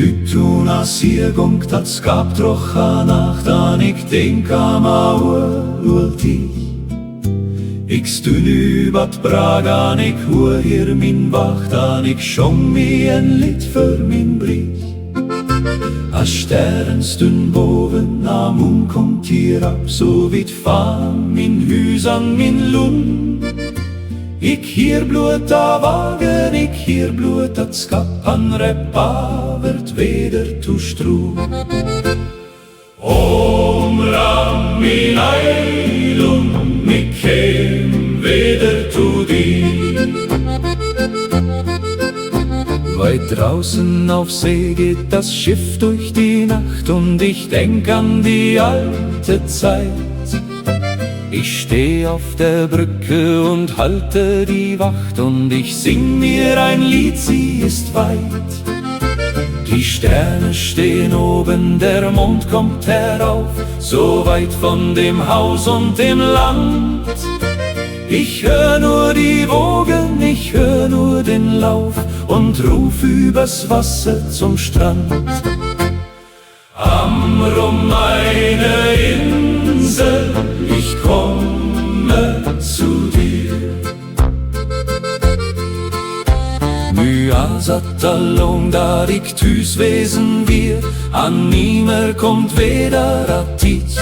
hüt una Siegung, das gab doch a Nacht an, ich denk am Auert dich. Ich stün übert Praga, ich hur hier min Wacht an, ich schong mir ein Lied für min Brich. A Sternstund boven am Mond kommt hier ab, so weit fahren min Hüs an min Lund. Ich hier blut a Wagen, ich hier blut a Skap, an Repa wird weder tu Stru. Ram min Eilung, ich käm weder tu dir. Weit draußen auf See geht das Schiff durch die Nacht und ich denk an die alte Zeit. Ich steh auf der Brücke und halte die Wacht und ich sing mir ein Lied, sie ist weit. Die Sterne stehen oben, der Mond kommt herauf, so weit von dem Haus und dem Land. Ich hör nur die Wogen, ich hör nur den Lauf und ruf übers Wasser zum Strand. Am Rum meine Insel, ich komme zu dir. Myasat along da riktus wesen wir, an nimmer kommt weder Ratit.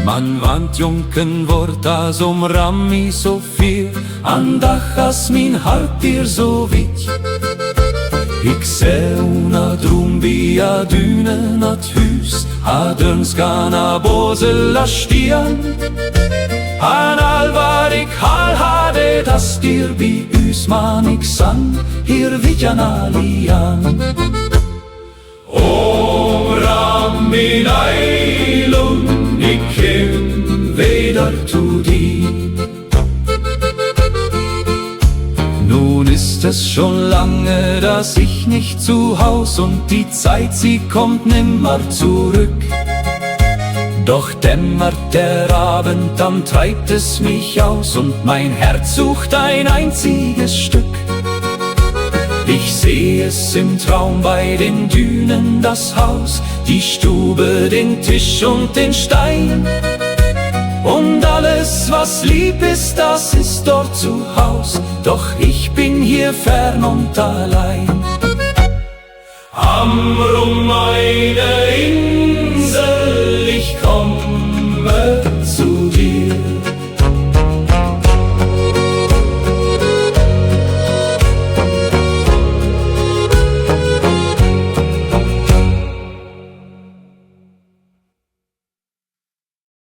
Man want jonken wordt as Rammi så viel, an dachas min hart dir so wit. Ik ser una drum via dynen at hus, a dönskana båsela stian. An alvar ik hade das dir bi usman ik sang, hier vidjan alian. Ram min Eilung, ich käm weder zu dir. Nun ist es schon lange, dass ich nicht zu Haus und die Zeit, sie kommt nimmer zurück. Doch dämmert der Abend, dann treibt es mich aus und mein Herz sucht ein einziges Stück. Ich seh es im Traum bei den Dünen, das Haus, die Stube, den Tisch und den Stein. Und alles, was lieb ist, das ist dort zu Haus, doch ich bin hier fern und allein. Am Rum meine Insel,